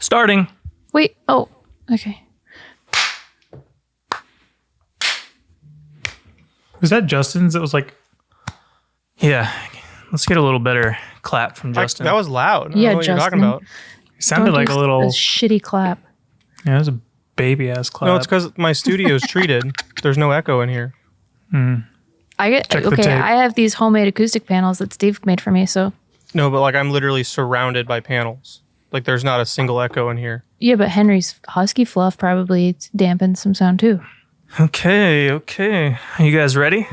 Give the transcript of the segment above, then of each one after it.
Starting. Wait. Oh, okay. Was that Justin's? That was like... Yeah. Let's get a little better clap from Justin. That was loud. I don't Yeah, know what you're talking Justin. about. It sounded like a little... a shitty clap. Yeah, it was a baby-ass clap. No, it's because my studio's treated. There's no echo in here. Check the tape. I have these homemade acoustic panels that Steve made for me, so... No, but like I'm literally surrounded by panels. Like there's not a single echo in here. Yeah, but Henry's husky fluff probably dampens some sound too. Okay. Are you guys ready?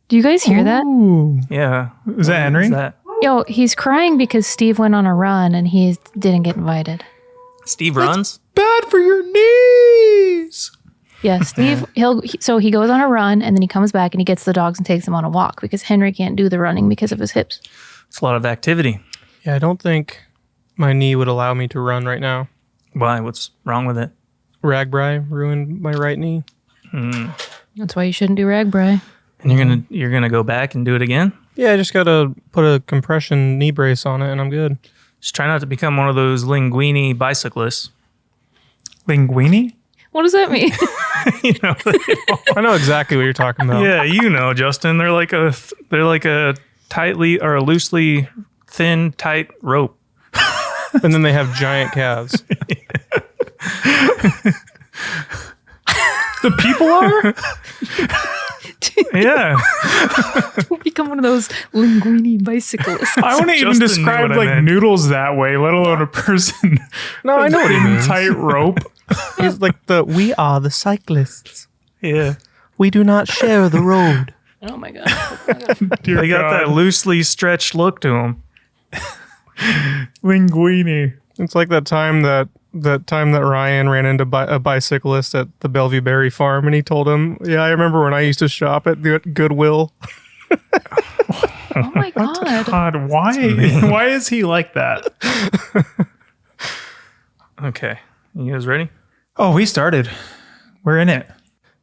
Do you guys hear that? Ooh. Yeah. Is that Henry? Is that Yo, he's crying because Steve went on a run and he didn't get invited. Steve runs? Bad for your knees. Yeah, Steve, so he goes on a run and then he comes back and he gets the dogs and takes them on a walk because Henry can't do the running because of his hips. It's a lot of activity. Yeah, I don't think my knee would allow me to run right now. Why? What's wrong with it? Ragbri ruined my right knee. That's why you shouldn't do ragbri. And you're gonna go back and do it again? Yeah, I just gotta put a compression knee brace on it and I'm good. Just try not to become one of those linguini bicyclists. Linguini? What does that mean? You know, I know exactly what you're talking about. yeah, you know, Justin. They're like a tightly or a loosely thin, tight rope. And then they have giant calves. The people are? Yeah. Become one of those linguini bicyclists. I wouldn't even Justin knew describe what I like meant. noodles that way, let alone a person. No, I know what he in means. tight rope. He's like we are the cyclists. Yeah. We do not share the road. Oh my God. Dear They got God. that loosely stretched look to them. Linguini. It's like that time that Ryan ran into a bicyclist at the Bellevue Berry Farm and he told him, yeah, I remember when I used to shop at the Goodwill. Oh my God. God, why is he like that? Okay. You guys ready? Oh, we started. We're in it.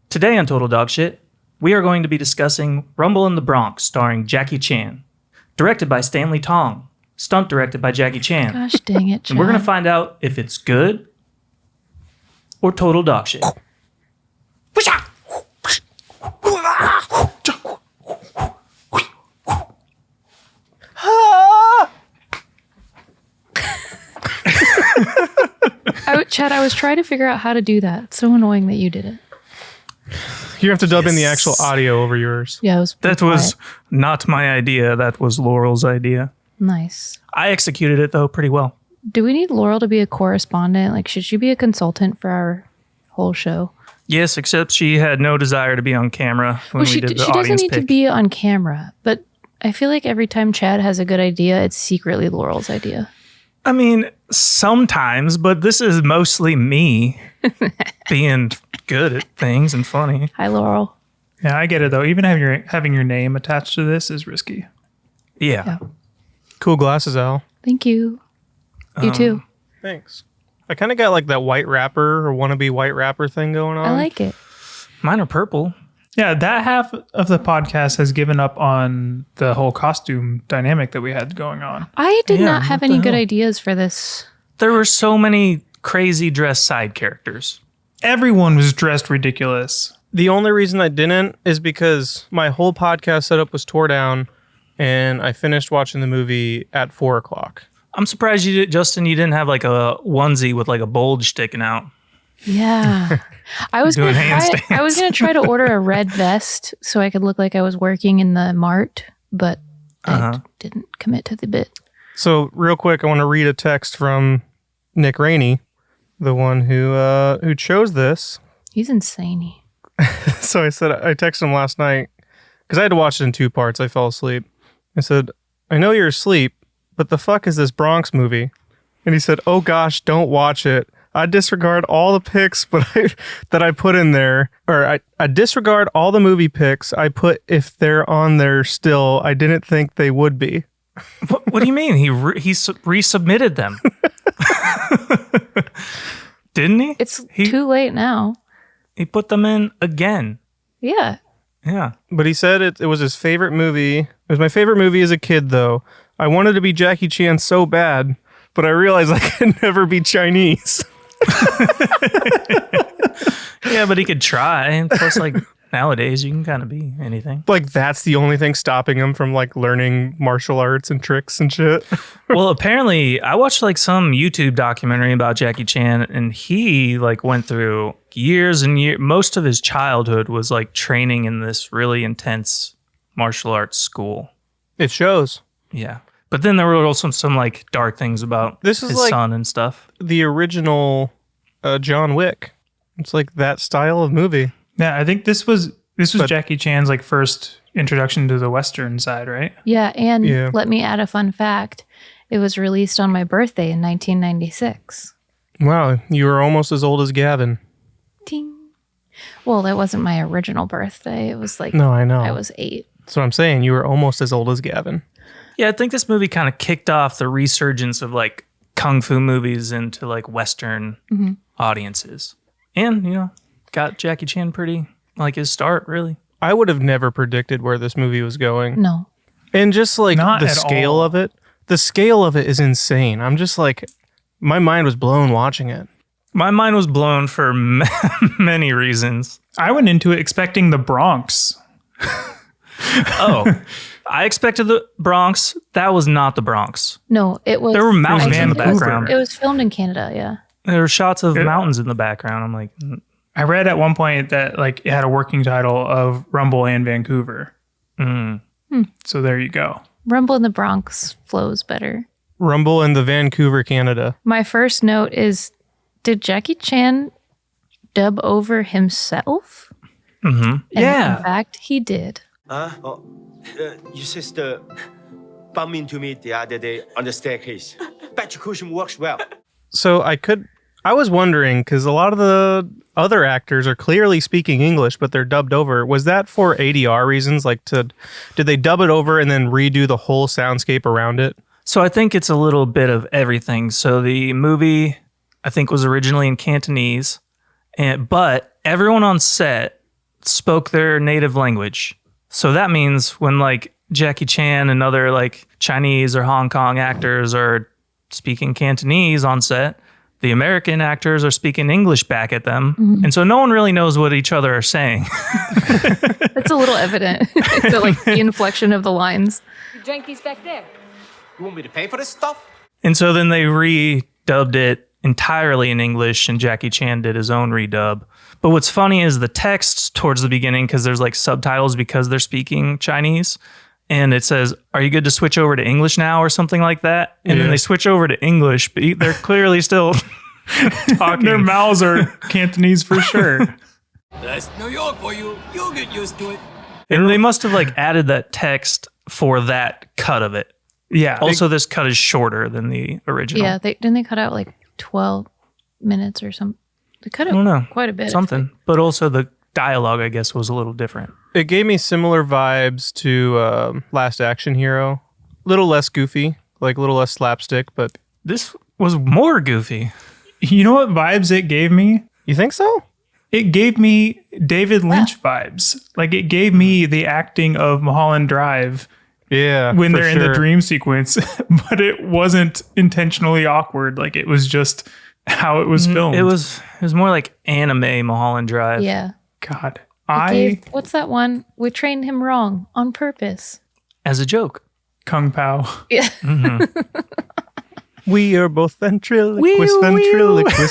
Today on Total Dog Shit, we are going to be discussing Rumble in the Bronx starring Jackie Chan. Directed by Stanley Tong. Stunt directed by Jackie Chan. Gosh dang it, Chad. And we're going to find out if it's good or total dog shit. Chad, I was trying to figure out how to do that. It's so annoying that you did it. You have to dub in the actual audio over yours. Yeah, it was That pretty was quiet. not my idea. That was Laurel's idea. Nice. I executed it, though, pretty well. Do we need Laurel to be a correspondent? Like, should she be a consultant for our whole show? Yes, except she had no desire to be on camera when we did the she doesn't audience need pick. to be on camera, but I feel like every time Chad has a good idea, it's secretly Laurel's idea. I mean, sometimes, but this is mostly me being good at things and funny. Hi, Laurel. Yeah, I get it though. Even having your name attached to this is risky. Yeah. Yeah. Cool glasses, Al. Thank you. You too. Thanks. I kind of got like that white rapper or wannabe white rapper thing going on. I like it. Mine are purple. Yeah, that half of the podcast has given up on the whole costume dynamic that we had going on. I did Yeah, not have what the any good hell? ideas for this. There were so many crazy dress side characters. Everyone was dressed ridiculous. The only reason I didn't is because my whole podcast setup was tore down and I finished watching the movie at 4:00. I'm surprised you didn't have like a onesie with like a bulge sticking out. Yeah. I was Doing gonna handstands. try to order a red vest so I could look like I was working in the mart, but I didn't commit to the bit. So real quick, I want to read a text from Nick Rainey, the one who chose this. He's insane. So I texted him last night because I had to watch it in 2 parts. I fell asleep. I said, I know you're asleep, but the fuck is this Bronx movie? And he said, oh gosh, don't watch it. I disregard all the pics that I put in there. Or I disregard all the movie pics I put if they're on there still. I didn't think they would be. What do you mean? He resubmitted them. Didn't he? It's too late now. He put them in again. Yeah. Yeah. But he said it was his favorite movie. It was my favorite movie as a kid, though. I wanted to be Jackie Chan so bad, but I realized I could never be Chinese. Yeah, but he could try. Plus, like nowadays, you can kind of be anything. Like that's the only thing stopping him from like learning martial arts and tricks and shit. Well, apparently, I watched like some YouTube documentary about Jackie Chan, and he like went through years and years. Most of his childhood was like training in this really intense martial arts school. It shows. Yeah. But then there were also some like dark things about This is his like- son and stuff. The original John Wick. It's like that style of movie. Yeah, I think this was But- Jackie Chan's like first introduction to the Western side, right? Yeah, and Yeah. let me add a fun fact. It was released on my birthday in 1996. Wow, you were almost as old as Gavin. Ting. Well, that wasn't my original birthday. It was like No, I know. I was 8. That's what I'm saying. You were almost as old as Gavin. Yeah, I think this movie kind of kicked off the resurgence of like kung fu movies into like Western audiences. And, you know, got Jackie Chan pretty like his start, really. I would have never predicted where this movie was going. No. And just like Not the at scale all. of it, the scale of it is insane. I'm just like, my mind was blown watching it. My mind was blown for many reasons. I went into it expecting the Bronx. Oh, I expected the Bronx. That was not the Bronx. No, it was. There were mountains I in the think it was- background. It was filmed in Canada, yeah. There were shots of Yeah. mountains in the background. I'm like, I read at one point that like it had a working title of Rumble and Vancouver. So there you go. Rumble in the Bronx flows better. Rumble in the Vancouver, Canada. My first note is, did Jackie Chan dub over himself? And yeah. in fact, he did. Your sister bumped into me the other day on the staircase. Petricution works well. So I was wondering, because a lot of the other actors are clearly speaking English, but they're dubbed over. Was that for ADR reasons? Like, did they dub it over and then redo the whole soundscape around it? So I think it's a little bit of everything. So the movie, I think, was originally in Cantonese, but everyone on set spoke their native language. So that means when like Jackie Chan and other like Chinese or Hong Kong actors are speaking Cantonese on set, the American actors are speaking English back at them. And so no one really knows what each other are saying. That's a little evident. The inflection of the lines. Janky's back there. You want me to pay for this stuff? And so then they redubbed it entirely in English, and Jackie Chan did his own redub. But what's funny is the text towards the beginning, because there's like subtitles because they're speaking Chinese, and it says, "Are you good to switch over to English now?" or something like that. And then they switch over to English, but they're clearly still talking. Their mouths are Cantonese for sure. That's New York for you. You'll get used to it. And they must have like added that text for that cut of it. Yeah. Also, this cut is shorter than the original. Yeah, didn't they cut out like 12 minutes or something? They cut I don't know. out quite a bit. Something. But also the dialogue, I guess, was a little different. It gave me similar vibes to Last Action Hero. Little less goofy, like a little less slapstick, but This was more goofy. You know what vibes it gave me? you think so? It gave me David Lynch vibes. Like it gave me the acting of Mulholland Drive Yeah. when for they're in the sure. dream sequence, but it wasn't intentionally awkward. Like it was just how it was filmed. It was more like anime Mulholland Drive. Yeah. God. What's that one? We trained him wrong on purpose. As a joke. Kung Pao. Yeah. We are both ventriloquist,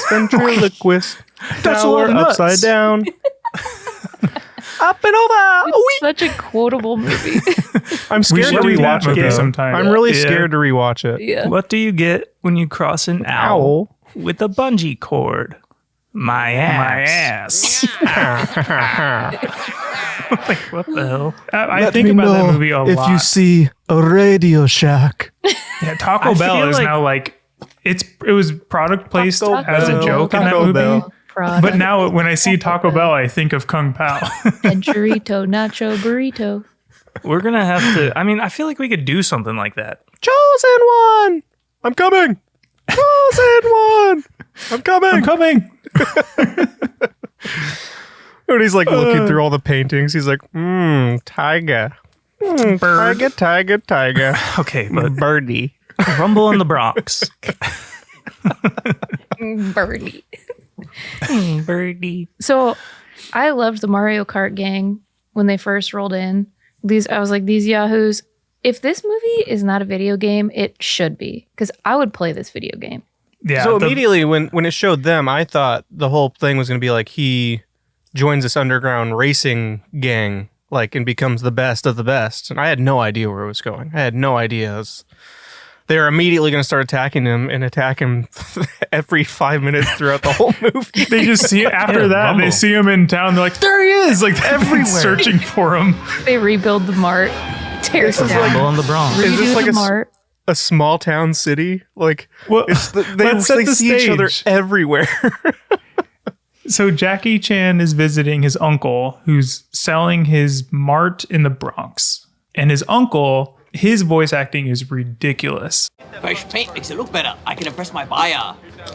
ventriloquist. That's a Now lot we're of nuts. upside down. Up and over. It's such a quotable movie. I'm scared to should do that rewatch it movie though. sometime. I'm really Yeah. scared to rewatch it. Yeah. What do you get when you cross an owl with a bungee cord? My ass. Like, what the hell? I think about that movie a lot. see a Radio Shack. Yeah, Taco I Bell feel is like- now like it was product placed Taco as a Bell. joke in that Taco movie. Bell. But now when I see Taco Bell, I think of Kung Pao. And churrito, nacho, burrito. We're going to have to. I mean, I feel like we could do something like that. Chosen one. I'm coming. Chosen one. I'm coming. I'm coming. And he's like looking through all the paintings. He's like, tiger. Tiger, tiger, tiger. Okay, but Birdie. Rumble in the Bronx. Birdie. Birdie. So I loved the Mario Kart gang when they first rolled in. I was like, these yahoos, if this movie is not a video game, it should be. Because I would play this video game. Yeah. So immediately when it showed them, I thought the whole thing was going to be like he joins this underground racing gang, like, and becomes the best of the best. And I had no idea where it was going. I had no idea. They're immediately going to start attacking him and attack him every 5 minutes throughout the whole movie. They just see after that, Rumble. they see him in town. They're like, there he is! Like everywhere, searching for him. They rebuild the mart, tear it down. Rumble in the Bronx. Is this redo like the mart. a small town city? Like, Well, it's let's set they the see each other stage. everywhere. So Jackie Chan is visiting his uncle, who's selling his mart in the Bronx, and his uncle, his voice acting is ridiculous. Fresh paint makes it look better. I can impress my buyer.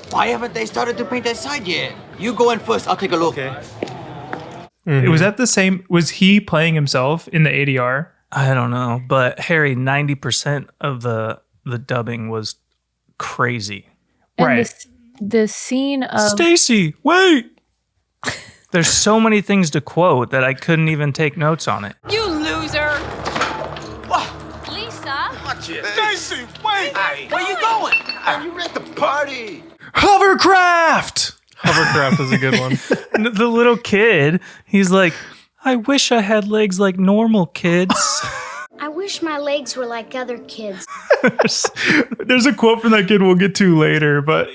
Why haven't they started to paint that side yet? You go in first. I'll take a look. It was at the same. Was he playing himself in the ADR? I don't know, but Harry, 90% of the dubbing was crazy. And Right. the scene of Stacy, wait! There's so many things to quote that I couldn't even take notes on it. You loser! Lisa? Stacy, wait! Where you going? You're at the party! Hovercraft. Hovercraft is a good one. And the little kid, he's like, I wish I had legs like normal kids. I wish my legs were like other kids. There's a quote from that kid we'll get to later, but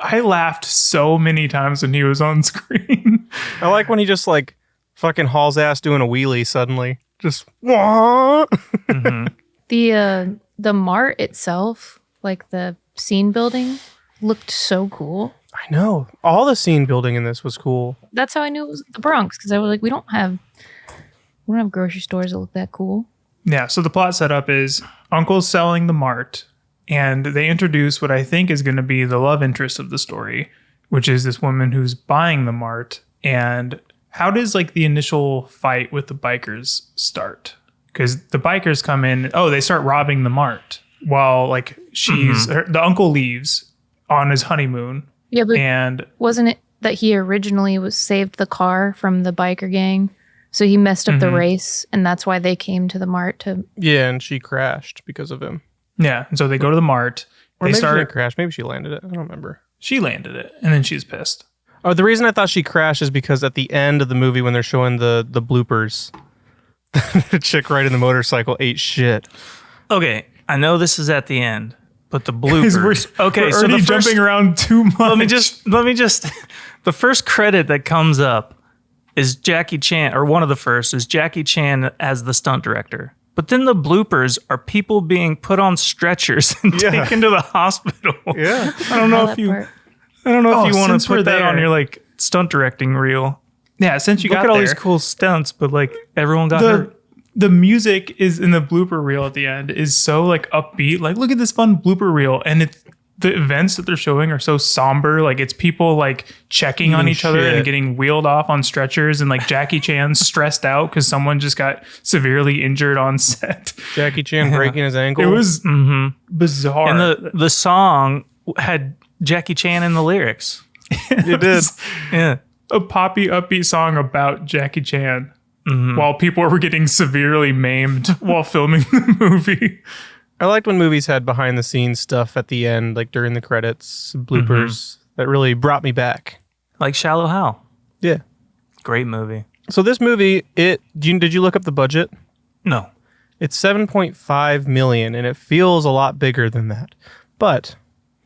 I laughed so many times when he was on screen. I like when he just like fucking hauls ass doing a wheelie suddenly. Just wah. the mart itself, like the scene building, looked so cool. I know. All the scene building in this was cool. That's how I knew it was the Bronx, because I was like, we don't have grocery stores that look that cool. Yeah, so the plot setup is Uncle's selling the mart, and they introduce what I think is going to be the love interest of the story, which is this woman who's buying the mart. And how does like the initial fight with the bikers start? Because the bikers come in, they start robbing the mart while like the uncle leaves on his honeymoon. Yeah, but And wasn't it that he originally saved the car from the biker gang? So he messed up the race, and that's why they came to the mart to... Yeah, and she crashed because of him. yeah, and so they go to the mart. Or They maybe she start. didn't crash. Maybe she landed it. I don't remember. She landed it, and then she's pissed. Oh, the reason I thought she crashed is because at the end of the movie when they're showing the bloopers, the chick riding the motorcycle ate shit. Okay, I know this is at the end, but the bloopers. We're so already the first, jumping around too much. let me just the first credit that comes up is Jackie Chan, or one of the first is Jackie Chan as the stunt director. But then the bloopers are people being put on stretchers and taken to the hospital. Yeah. I don't know that if you part. want since to we're put that on there- your like stunt directing reel. Yeah, since you Look got at all there, these cool stunts, but like everyone got hurt. the music is in the blooper reel at the end is so like upbeat. Like, look at this fun blooper reel, and the events that they're showing are so somber. Like, it's people like checking on each other and shit. getting wheeled off on stretchers, and like Jackie Chan's stressed out because someone just got severely injured on set. Jackie Chan breaking his ankle. It was bizarre. And the song had Jackie Chan in the lyrics. It did. Yeah. a poppy upbeat song about Jackie Chan while people were getting severely maimed while filming the movie. I liked when movies had behind the scenes stuff at the end, like during the credits, bloopers. That really brought me back. Like Shallow Hal. Yeah. Great movie. So this movie, did you look up the budget? No. It's 7.5 million, and it feels a lot bigger than that. But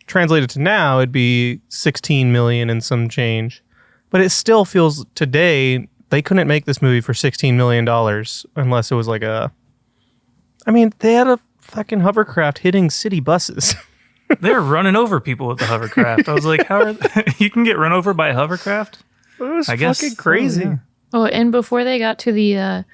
translated to now, it'd be 16 million and some change. But it still feels today they couldn't make this movie for $16 million unless it was like they had a fucking hovercraft hitting city buses. They're running over people with the hovercraft. I was like, how are you can get run over by a hovercraft? It was I guess fucking crazy. so, yeah. Oh, and before they got to the,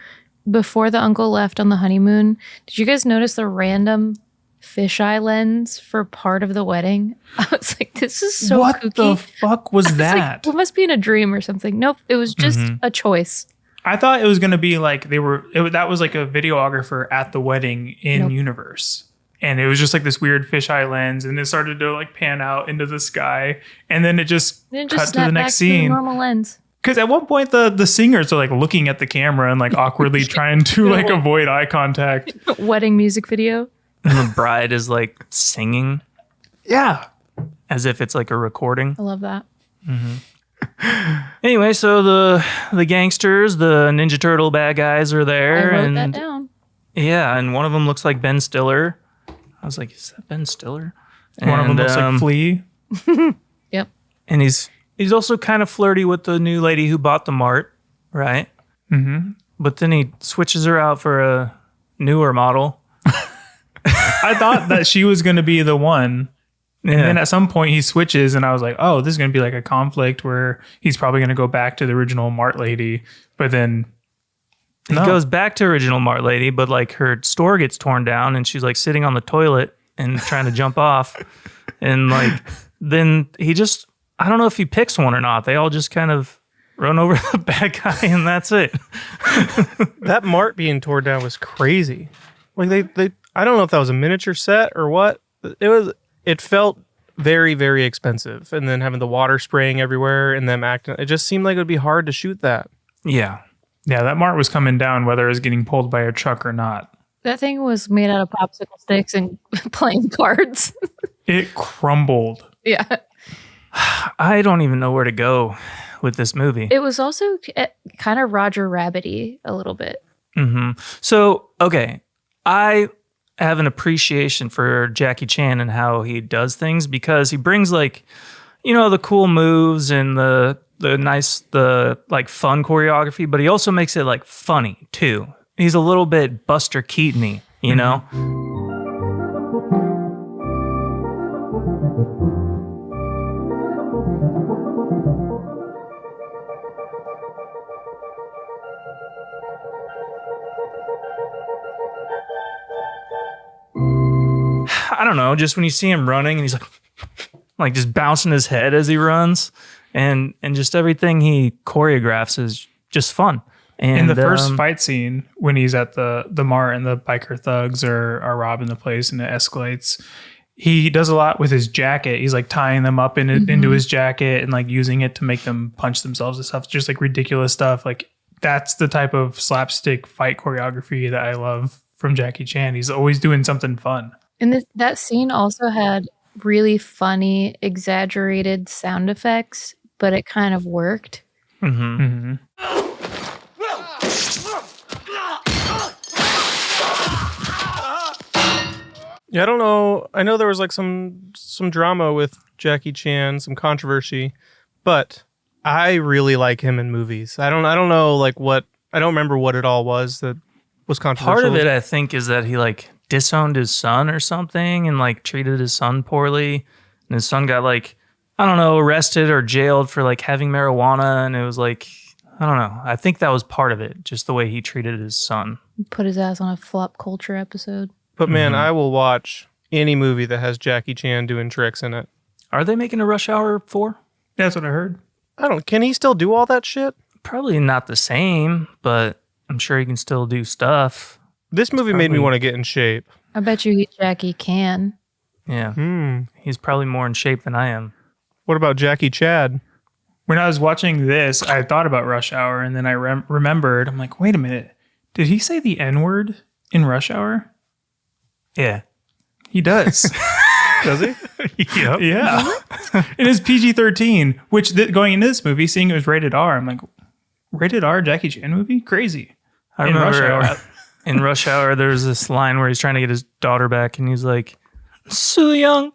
before the uncle left on the honeymoon, did you guys notice the random fisheye lens for part of the wedding? I was like, this is so what kooky. the fuck was It's like, that? it must be in a dream or something. Nope, it was just a choice. I thought it was going to be like that was like a videographer at the wedding in universe. and it was just like this weird fisheye lens, and it started to like pan out into the sky, and then it just cut to the snapped next back scene. to the normal lens. Because at one point the singers are like looking at the camera and like awkwardly trying to like avoid eye contact. Wedding music video. And the bride is like singing Yeah. as if it's like a recording. I love that. Anyway, so the gangsters, the Ninja Turtle bad guys are there. I wrote and that down. yeah, and one of them looks like Ben Stiller. I was like, is that Ben Stiller? One of them looks like Flea. Yep. And he's also kind of flirty with the new lady who bought the mart, right? Mm-hmm. But then he switches her out for a newer model. I thought that she was going to be the one. And then at some point he switches, and I was like, oh, this is going to be like a conflict where he's probably going to go back to the original Mart lady. But then He goes back to original Mart lady, but like her store gets torn down and she's like sitting on the toilet and trying to jump off. And like, then he just, I don't know if he picks one or not. They all just kind of run over the bad guy and that's it. That Mart being torn down was crazy. Like they I don't know if that was a miniature set or what. It felt very, very expensive. And then having the water spraying everywhere and them acting, it just seemed like it would be hard to shoot that. Yeah. Yeah, that Mart was coming down whether it was getting pulled by a truck or not. That thing was made out of popsicle sticks and playing cards. It crumbled. Yeah. I don't even know where to go with this movie. It was also kind of Roger Rabbit-y a little bit. Mm-hmm. So, okay, I have an appreciation for Jackie Chan and how he does things because he brings like, the cool moves and the nice, like fun choreography, but he also makes it like funny too. He's a little bit Buster Keaton-y, you know? I don't know, just when you see him running and he's like just bouncing his head as he runs and just everything he choreographs is just fun. And in the first fight scene, when he's at the Mart and the biker thugs are robbing the place and it escalates, he does a lot with his jacket. He's like tying them up into his jacket and like using it to make them punch themselves and stuff. Just like ridiculous stuff. Like that's the type of slapstick fight choreography that I love from Jackie Chan. He's always doing something fun. And that scene also had really funny, exaggerated sound effects, but it kind of worked. Mm-hmm. Mm-hmm. Yeah, I don't know. I know there was like some drama with Jackie Chan, some controversy, but I really like him in movies. I don't know like what, I don't remember what it all was that was controversial. Part of it, I think, is that he like disowned his son or something and like treated his son poorly. And his son got like, I don't know, arrested or jailed for like having marijuana. And it was like, I don't know. I think that was part of it, just the way he treated his son. Put his ass on a flop culture episode. But man, I will watch any movie that has Jackie Chan doing tricks in it. Are they making a Rush Hour 4? That's what I heard. Can he still do all that shit? Probably not the same, but I'm sure he can still do stuff. This movie made me want to get in shape. I bet you Jackie can. Yeah. He's probably more in shape than I am. What about Jackie Chad? When I was watching this, I thought about Rush Hour, and then I remembered, I'm like, wait a minute. Did he say the N-word in Rush Hour? Yeah. He does. Does he? Yep. Yeah. It is PG-13, which going into this movie, seeing it was rated R, I'm like, rated R Jackie Chan movie? Crazy. I remember in Rush Hour, there's this line where he's trying to get his daughter back, and he's like, "Soo Young,"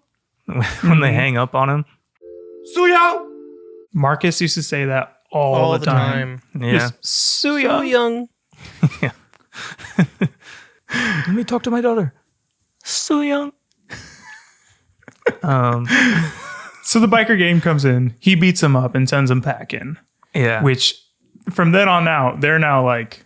when they hang up on him. Soo Young! Marcus used to say that all the time. Yeah. Soo Young. Yeah. Let me talk to my daughter. So young. So the biker gang comes in. He beats him up and sends him packing. Yeah. Which, from then on out, they're now like,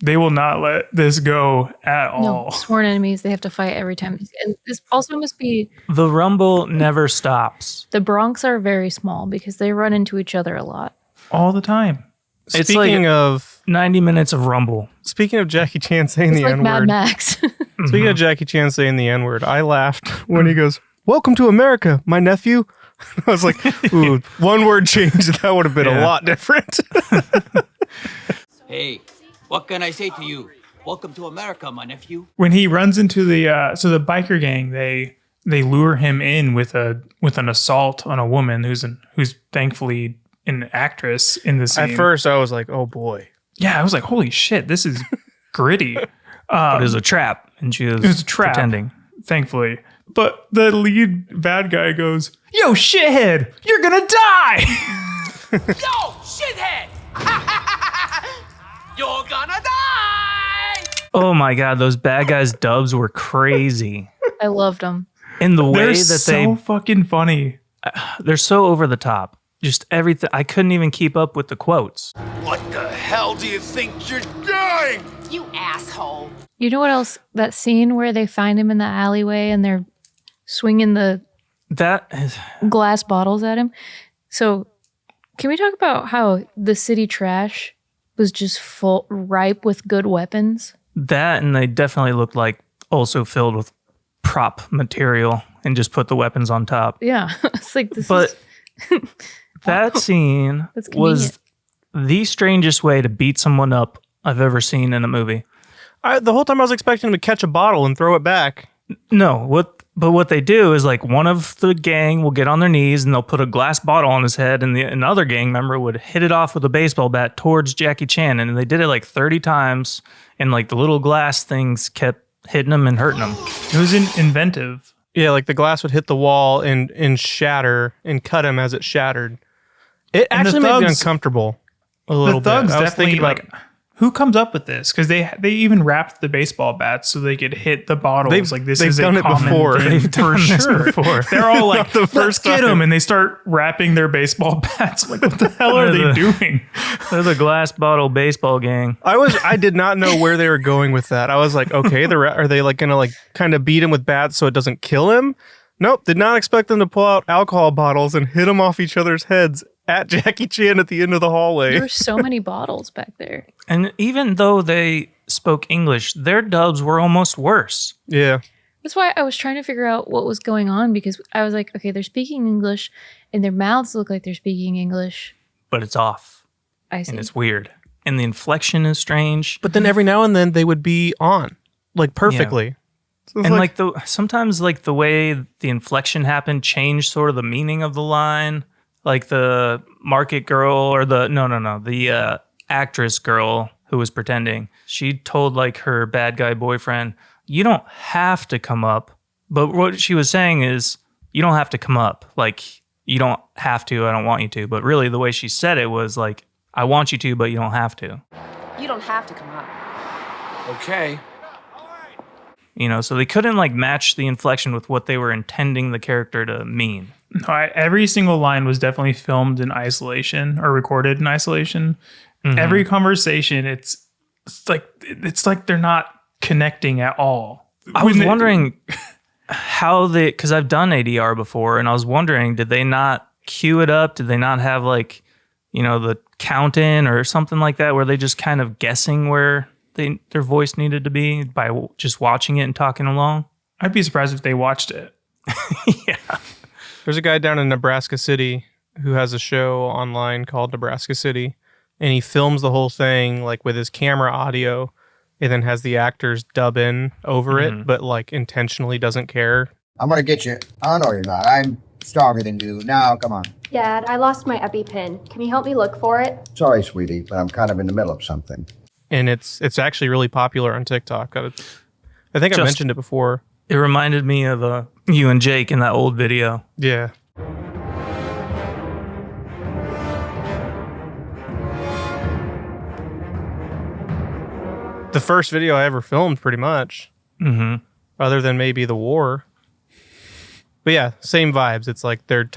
they will not let this go at all. No, sworn enemies. They have to fight every time. And this also must be... The rumble never stops. The Bronx are very small because they run into each other a lot. All the time. It's Speaking like of 90 minutes of rumble. Speaking of Jackie Chan saying It's the like N-word. Mad Max. So you got Jackie Chan saying the N-word. I laughed when he goes, "Welcome to America, my nephew." I was like, ooh, one word change. That would have been a lot different. Hey, what can I say to you? Welcome to America, my nephew. When he runs into the the biker gang, they lure him in with an assault on a woman who's thankfully an actress in the scene. At first, I was like, oh boy. Yeah, I was like, holy shit, this is gritty. But it was a trap, and she was pretending. Thankfully. But the lead bad guy goes, "Yo, shithead, you're gonna die!" Yo, shithead! You're gonna die! Oh my god, those bad guys' dubs were crazy. I loved them. In the way They're that so fucking funny. they're so over the top. Just everything. I couldn't even keep up with the quotes. What the hell do you think you're doing? You asshole. You know what else? That scene where they find him in the alleyway and they're swinging the That is, glass bottles at him. So, can we talk about how the city trash was just ripe with good weapons? that, and they definitely looked like also filled with prop material and just put the weapons on top. Yeah, it's like this. But that scene That's was the strangest way to beat someone up I've ever seen in a movie. The whole time I was expecting him to catch a bottle and throw it back. No, what they do is like one of the gang will get on their knees and they'll put a glass bottle on his head, and another gang member would hit it off with a baseball bat towards Jackie Chan, and they did it like 30 times, and like the little glass things kept hitting him and hurting him. It was inventive. Yeah, like the glass would hit the wall and shatter and cut him as it shattered. It And the actually made me thugs- uncomfortable a little The thugs bit. I was definitely thinking about like, who comes up with this? Because they even wrapped the baseball bats so they could hit the bottles. This they've is done a it common before. thing They've for done this sure. before. They're all like, the let's first get time. them, and they start wrapping their baseball bats. Like, what the hell are they doing? They're the glass bottle baseball gang. I did not know where they were going with that. I was like, okay, are they like gonna like kind of beat him with bats so it doesn't kill him? Nope, did not expect them to pull out alcohol bottles and hit them off each other's heads at Jackie Chan at the end of the hallway. There were so many bottles back there. And even though they spoke English, their dubs were almost worse. Yeah. That's why I was trying to figure out what was going on, because I was like, okay, they're speaking English and their mouths look like they're speaking English. But it's off. I see. And it's weird. And the inflection is strange. But then every now and then they would be on, like perfectly. So it's And sometimes like the way the inflection happened changed sort of the meaning of the line. Like the market girl or the actress girl who was pretending. She told like her bad guy boyfriend, "You don't have to come up." But what she was saying is, "You don't have to come up. Like, you don't have to. I don't want you to." But really the way she said it was like, "I want you to, but you don't have to." You don't have to come up. Okay. You know, so they couldn't like match the inflection with what they were intending the character to mean. No, every single line was definitely filmed in isolation or recorded in isolation. Mm-hmm. Every conversation, it's like they're not connecting at all. I was wondering how because I've done ADR before, and I was wondering, did they not cue it up? Did they not have like, you know, the count in or something like that, where they just kind of guessing where their voice needed to be by just watching it and talking along? I'd be surprised if they watched it. Yeah. There's a guy down in Nebraska City who has a show online called Nebraska City, and he films the whole thing like with his camera audio and then has the actors dub in over it, but like intentionally doesn't care. I'm gonna get you. Oh, no, you're not. I'm stronger than you. Now, come on. Dad, I lost my EpiPen. Can you help me look for it? Sorry, sweetie, but I'm kind of in the middle of something. And it's actually really popular on TikTok. I think I mentioned it before. It reminded me of you and Jake in that old video. Yeah. The first video I ever filmed, pretty much. Mm-hmm. Other than maybe the war. But yeah, same vibes. It's like they're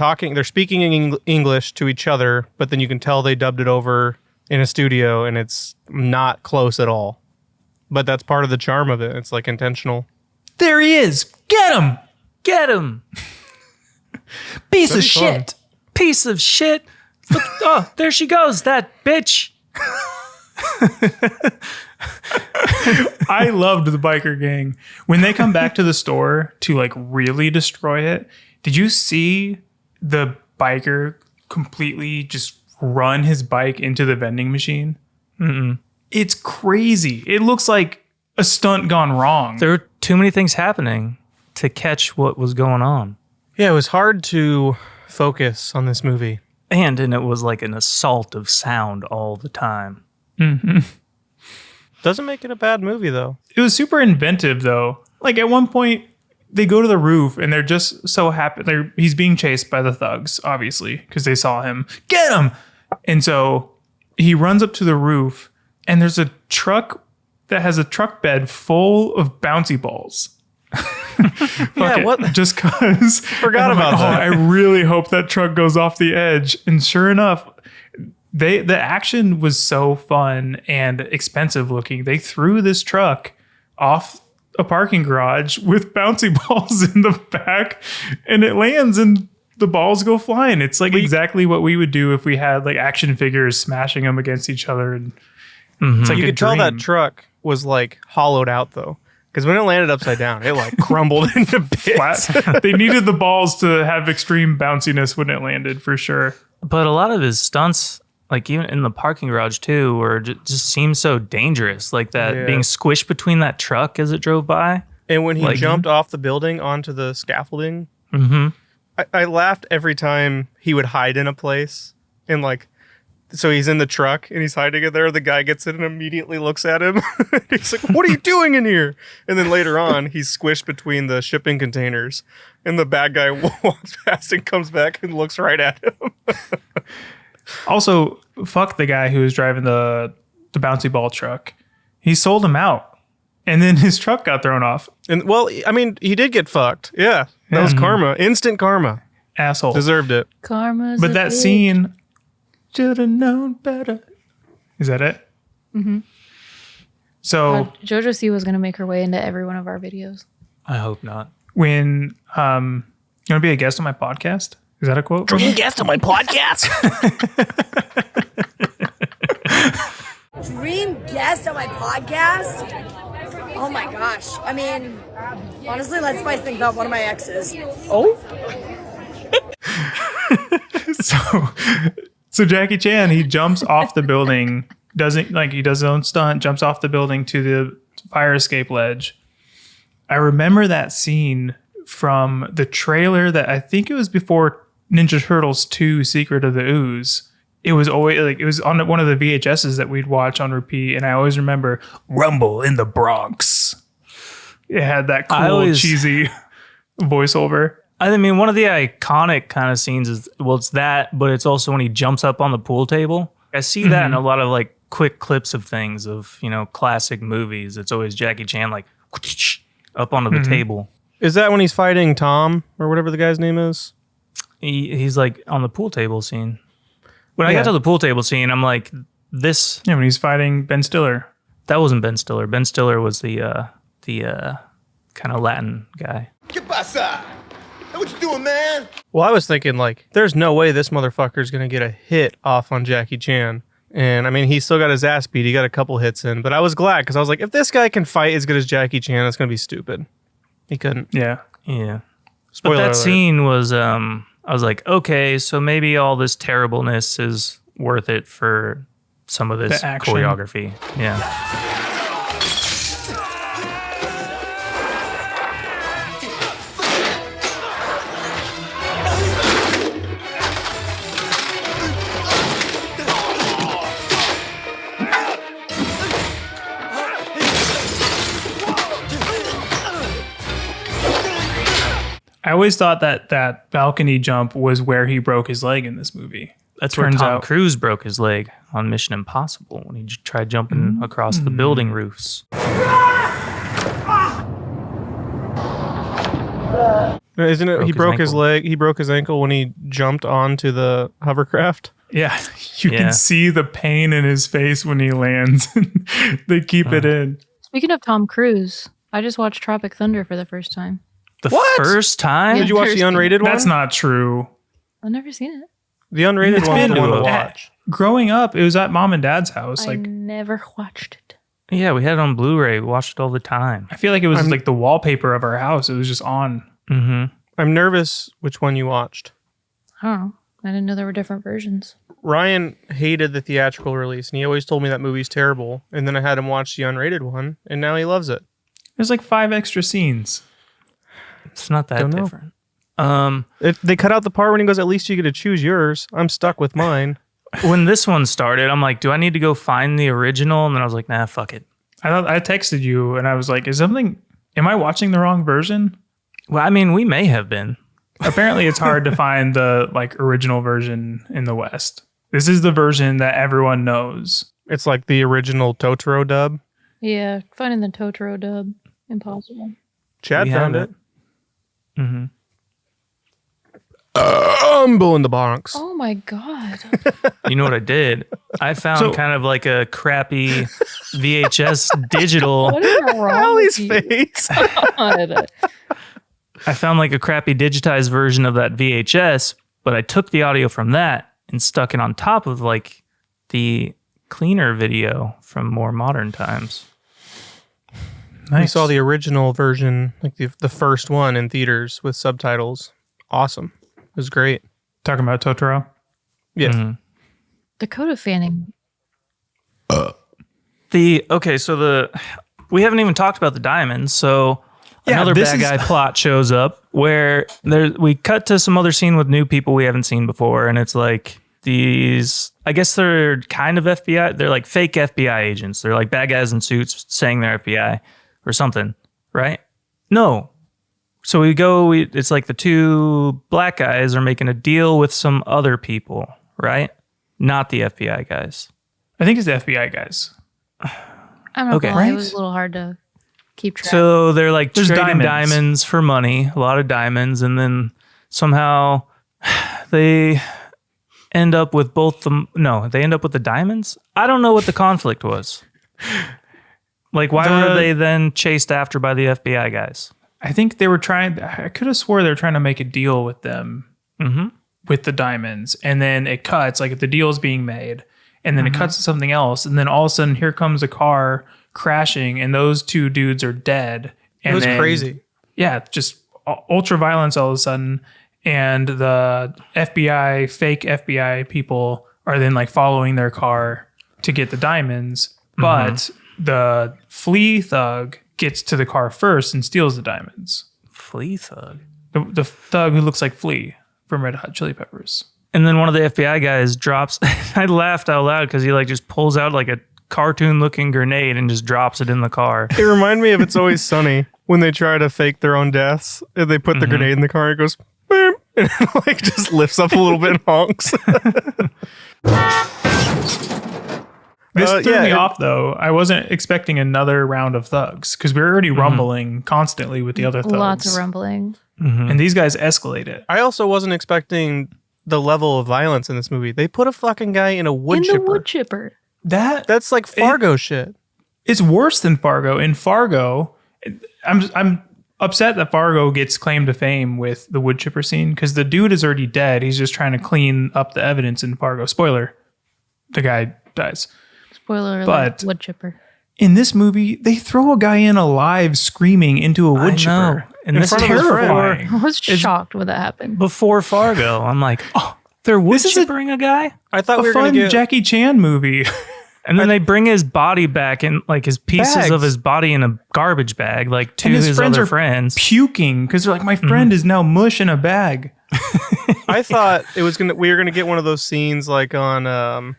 speaking in English to each other, but then you can tell they dubbed it over in a studio and it's not close at all. But that's part of the charm of it. It's like intentional. There he is. Get him. Get him. Piece of shit. Piece of shit. Look, oh, there she goes, that bitch. I loved the biker gang. When they come back to the store to like really destroy it, did you see the biker completely just run his bike into the vending machine? Mm-mm. It's crazy. It looks like a stunt gone wrong. There were too many things happening to catch what was going on. Yeah, it was hard to focus on this movie. And it was like an assault of sound all the time. Mm-hmm. Doesn't make it a bad movie, though. It was super inventive, though. Like at one point, they go to the roof and they're just so happy. He's being chased by the thugs, obviously, because they saw him. Get him! And so he runs up to the roof and there's a truck that has a truck bed full of bouncy balls. Yeah, what? Just cause. Forgot about that. I really hope that truck goes off the edge. And sure enough, the action was so fun and expensive looking. They threw this truck off a parking garage with bouncy balls in the back, and it lands and the balls go flying. It's like exactly what we would do if we had like action figures smashing them against each other. And it's like you could tell that truck was like hollowed out though. Because when it landed upside down, it like crumbled into bits. They needed the balls to have extreme bounciness when it landed, for sure. But a lot of his stunts, like even in the parking garage too, were just seemed so dangerous. Like that being squished between that truck as it drove by. And when he jumped off the building onto the scaffolding, I laughed every time he would hide in a place. And like, so he's in the truck and he's hiding in there. The guy gets in and immediately looks at him. He's like, "What are you doing in here?" And then later on, he's squished between the shipping containers. And the bad guy walks past and comes back and looks right at him. Also, fuck the guy who was driving the bouncy ball truck. He sold him out. And then his truck got thrown off. And well, I mean, he did get fucked. Yeah. That was karma. Instant karma. Asshole. Deserved it. Karma's But a that bitch. scene, should have known better. Is that it? Mm-hmm. So JoJo C was going to make her way into every one of our videos. I hope not. when you want to be a guest on my podcast? Is that a quote? Dream guest on my podcast? Dream guest on my podcast? Oh my gosh. I mean, honestly, let's spice things up. One of my exes. Oh? So Jackie Chan, he jumps off the building, he does his own stunt, jumps off the building to the fire escape ledge. I remember that scene from the trailer that I think it was before Ninja Turtles 2 Secret of the Ooze. It was always it was on one of the VHSs that we'd watch on repeat, and I always remember Rumble in the Bronx. It had that cool, cheesy voiceover. I mean, one of the iconic kind of scenes is, well, it's that, but it's also when he jumps up on the pool table. I see that in a lot of like quick clips of things of, classic movies. It's always Jackie Chan like up onto the table. Is that when he's fighting Tom or whatever the guy's name is? He's like on the pool table scene. When I got to the pool table scene, I'm like, this. Yeah, when he's fighting Ben Stiller. That wasn't Ben Stiller. Ben Stiller was the kind of Latin guy. ¿Qué pasa? What you doing, man? Well, I was thinking, there's no way this motherfucker's going to get a hit off on Jackie Chan. And, I mean, he still got his ass beat. He got a couple hits in. But I was glad, because I was like, if this guy can fight as good as Jackie Chan, it's going to be stupid. He couldn't. Yeah. Spoiler but that alert. scene was, I was like, okay, so maybe all this terribleness is worth it for some of this choreography. Yeah. I always thought that balcony jump was where he broke his leg in this movie. That's where Tom Cruise broke his leg on Mission Impossible when he tried jumping across the building roofs. Isn't it? He broke his leg. He broke his ankle when he jumped onto the hovercraft. Yeah, you can see the pain in his face when he lands. They keep it in. Speaking of Tom Cruise, I just watched Tropic Thunder for the first time. The first time? Yeah, Did you watch the unrated one? That's not true. I've never seen it. The unrated one's the one to watch. Growing up, it was at mom and dad's house. I Like, never watched it. Yeah, we had it on Blu-ray. We watched it all the time. I feel like it was like the wallpaper of our house. It was just on. Mm-hmm. I'm nervous which one you watched. Oh, I didn't know there were different versions. Ryan hated the theatrical release, and he always told me that movie's terrible. And then I had him watch the unrated one, and now he loves it. There's like 5 extra scenes. It's not that different. They cut out the part when he goes, at least you get to choose yours. I'm stuck with mine. When this one started, I'm like, do I need to go find the original? And then I was like, nah, fuck it. I texted you and I was like, am I watching the wrong version? Well, I mean, we may have been. Apparently it's hard to find the like original version in the West. This is the version that everyone knows. It's like the original Totoro dub. Yeah, finding the Totoro dub, impossible. Chad found it. Mm-hmm. Humble in the Bronx. Oh my God. You know what I did? I found kind of like a crappy VHS digital. What is wrong Allie's with you? face. God. I found like a crappy digitized version of that VHS, but I took the audio from that and stuck it on top of like the cleaner video from more modern times. I saw the original version, like the first one in theaters with subtitles. Awesome. It was great. Talking about Totoro? Yeah. Mm-hmm. Dakota Fanning. We haven't even talked about the diamonds, so another bad guy plot shows up where we cut to some other scene with new people we haven't seen before, and it's like these, I guess they're kind of FBI, they're like fake FBI agents. They're like bad guys in suits saying they're FBI or something, right? No. So it's like the 2 black guys are making a deal with some other people, right? Not the FBI guys. I think it's the FBI guys. I'm not gonna lie, it was a little hard to keep track. So they're like There's trading diamonds. diamonds for money, a lot of diamonds, and then somehow they end up with they end up with the diamonds? I don't know what the conflict was. Like, why were they then chased after by the FBI guys? I think I could have swore they were trying to make a deal with them with the diamonds. And then it cuts, like if the deal is being made, and then it cuts to something else. And then all of a sudden, here comes a car crashing, and those 2 dudes are dead. And It was crazy. Yeah, just ultra violence all of a sudden. And the fake FBI people are then like following their car to get the diamonds. But the flea thug gets to the car first and steals the diamonds. Flea thug? The thug who looks like Flea from Red Hot Chili Peppers. And then one of the FBI guys drops, I laughed out loud because he like just pulls out like a cartoon looking grenade and just drops it in the car. It reminded me of It's Always Sunny when they try to fake their own deaths. And they put the grenade in the car and it goes, beep, and it like just lifts up a little bit and honks. This threw me off, though. I wasn't expecting another round of thugs because we were already rumbling constantly with the other thugs. Lots of rumbling. And these guys escalate it. I also wasn't expecting the level of violence in this movie. They put a fucking guy in a wood chipper. In the wood chipper. That's like Fargo shit. It's worse than Fargo. In Fargo, I'm upset that Fargo gets claim to fame with the wood chipper scene because the dude is already dead. He's just trying to clean up the evidence in Fargo. Spoiler, the guy dies. Spoiler But alert, wood chipper. In this movie, they throw a guy in alive screaming into a wood chipper. And in this front is of his terrifying. friend. I was shocked when that happened. Before Fargo, I'm like, oh, they're wood chippering a guy? I thought A we were fun going to get Jackie Chan movie. And then they bring his body back and like his pieces Bags. of his body in a garbage bag, like to And his friends other are friends. puking because they're like, my friend is now mush in a bag. I thought we were gonna get one of those scenes like on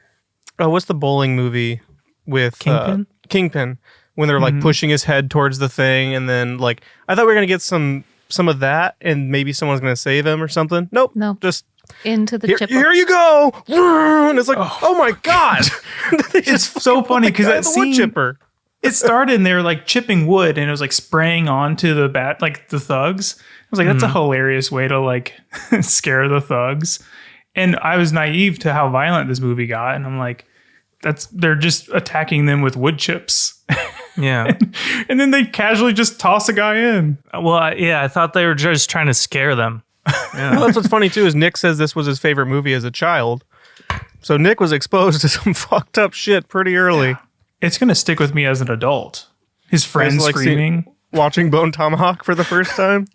what's the bowling movie with Kingpin when they're like pushing his head towards the thing, and then like I thought we were gonna get some of that, and maybe someone's gonna save him or something. Nope, No. just Into the chipper. here you go, and it's like oh my god, It's so funny because that the wood scene, chipper. it started and they were like chipping wood and it was like spraying onto the the thugs. I was like, that's a hilarious way to like scare the thugs. And I was naive to how violent this movie got. And I'm like, they're just attacking them with wood chips. Yeah. And then they casually just toss a guy in. Well, I thought they were just trying to scare them. Well, that's what's funny too is Nick says this was his favorite movie as a child. So Nick was exposed to some fucked up shit pretty early. Yeah. It's gonna stick with me as an adult. His friends screaming, watching Bone Tomahawk for the first time.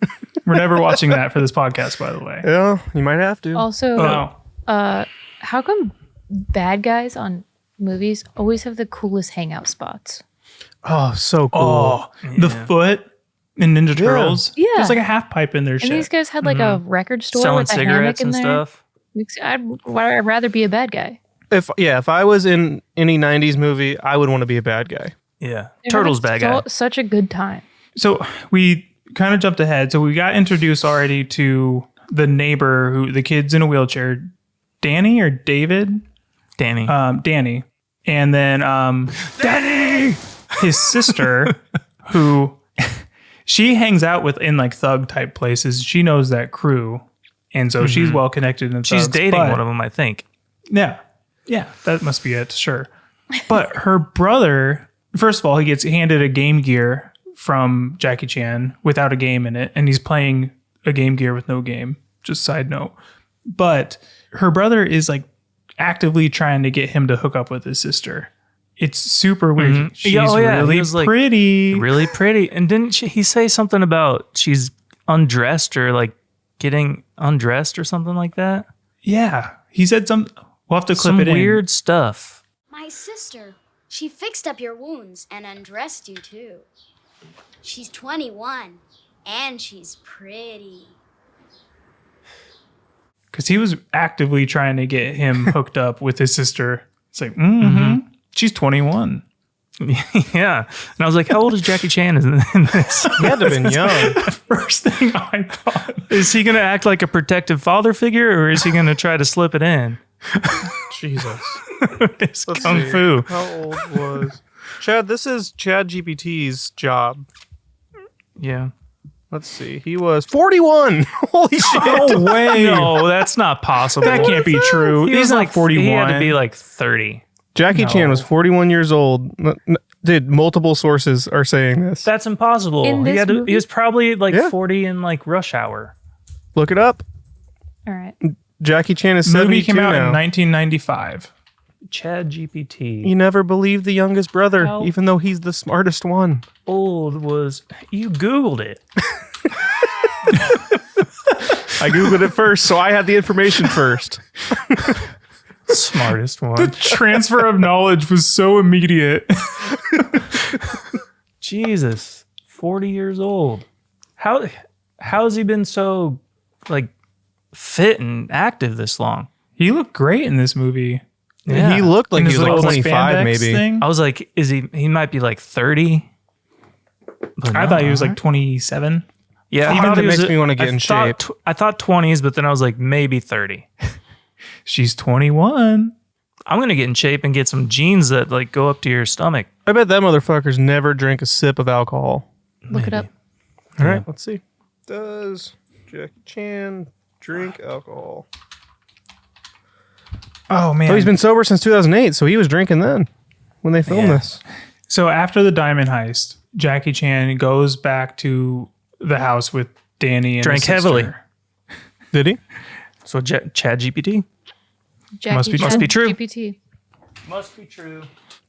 We're never watching that for this podcast, by the way. Yeah, you might have to. Also, how come bad guys on movies always have the coolest hangout spots? Oh, so cool. Oh, the foot in Ninja Turtles. Yeah. There's like a half pipe in their And shit. these guys had like a record store Selling with a cigarettes hammock in and there. stuff. I'd rather be a bad guy. If I was in any 90s movie, I would want to be a bad guy. Yeah. They're Turtles having bad guy. Such a good time. So we kind of jumped ahead. So we got introduced already to the neighbor who the kid's in a wheelchair. Danny or David? Danny. Danny. And then Danny! His sister, who she hangs out with in like thug type places. She knows that crew. And so she's well connected in She's thugs, dating but- one of them, I think. Yeah. Yeah, that must be it, sure. But her brother, first of all, he gets handed a Game Gear from Jackie Chan without a game in it, and he's playing a Game Gear with no game. Just side note. But her brother is like actively trying to get him to hook up with his sister. It's super weird. She's really He was, like, pretty. Really pretty. And didn't he say something about she's undressed or like getting undressed or something like that? Yeah. He said some. We'll have to clip Some it in. weird stuff. My sister, she fixed up your wounds and undressed you too. She's 21 and she's pretty. Because he was actively trying to get him hooked up with his sister. It's like, she's 21. Yeah. And I was like, how old is Jackie Chan in this? He had to have been young. First thing I thought. Is he going to act like a protective father figure or is he going to try to slip it in? Jesus. It's Let's kung see. fu. How old was Chad? This is Chad GPT's job. Yeah. Let's see. He was 41. Holy shit. No way. No, that's not possible. That can't be true. He He's was not like 41. He had to be like 30. Jackie Chan was 41 years old. Dude, multiple sources are saying this. That's impossible. In this movie? He was probably like Yeah. 40 in like Rush Hour. Look it up. All right. Jackie Chan is The movie 72 came out now. in 1995. Chad GPT. You never believe the youngest brother, How- even though he's the smartest one. Old was you Googled it. I Googled it first, so I had the information first. Smartest one. The transfer of knowledge was so immediate. Jesus. 40 years old. How has he been so like fit and active this long? He looked great in this movie. Yeah. He looked like In he his was like little 25 spandex maybe. thing. I was like, he might be like 30. But I no, thought he was like 27. yeah, Even I thought that he was makes me wanna get in thought shape. I thought 20s, but then I was like, maybe 30. She's 21. I'm going to get in shape and get some jeans that like go up to your stomach. I bet that motherfuckers never drink a sip of alcohol. Look it up. All right, let's see. Does Jackie Chan drink alcohol? Oh, man. Oh, he's been sober since 2008, so he was drinking then when they filmed this. So after the diamond heist, Jackie Chan goes back to the house with Danny and Drank his sister. heavily. Did he? So Chad GPT? Jackie must be true. GPT. Must be true.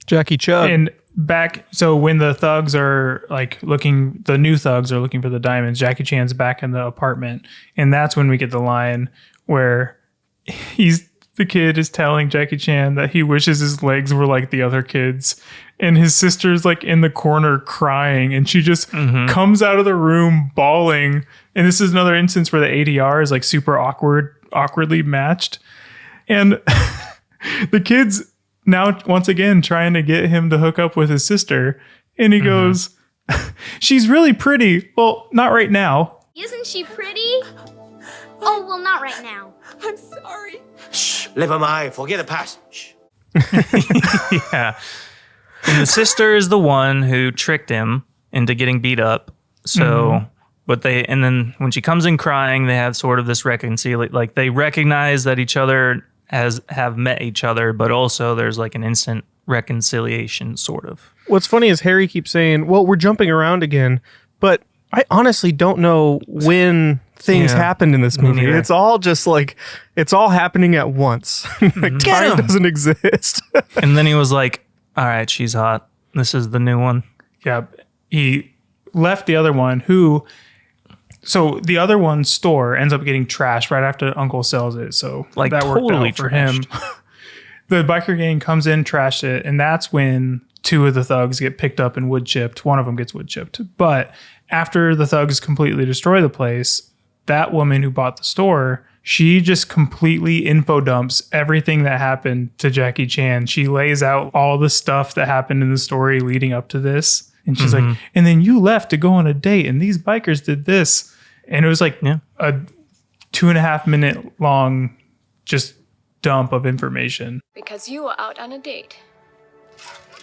Jackie Chub. And back, so when the thugs are like looking, the new thugs are looking for the diamonds, Jackie Chan's back in the apartment. And that's when we get the line where the kid is telling Jackie Chan that he wishes his legs were like the other kids. And his sister's like in the corner crying. And she just comes out of the room bawling. And this is another instance where the ADR is like super awkwardly matched. And the kid's now once again trying to get him to hook up with his sister. And he goes, she's really pretty. Well, not right now. Isn't she pretty? Oh, well, not right now. I'm sorry. Shh, never mind. Forget the past. Shh. Yeah. And the sister is the one who tricked him into getting beat up. So, but and then when she comes in crying, they have sort of this reconciliation. Like they recognize that each other have met each other, but also there's like an instant reconciliation, sort of. What's funny is Harry keeps saying, well, we're jumping around again, but I honestly don't know when things happened in this movie. neither. It's all just like, it's all happening at once. Like time doesn't exist. And then he was like, all right, she's hot. This is the new one. Yeah. He left the other one so the other one's store ends up getting trashed right after Uncle sells it. So Like, that worked totally out for him. The biker gang comes in, trash it, and that's when two of the thugs get picked up and wood chipped. One of them gets wood chipped. But after the thugs completely destroy the place, that woman who bought the store, she just completely info dumps everything that happened to Jackie Chan. She lays out all the stuff that happened in the story leading up to this. And she's like, and then you left to go on a date, and these bikers did this. And it was like a 2.5 minute long just dump of information. Because you were out on a date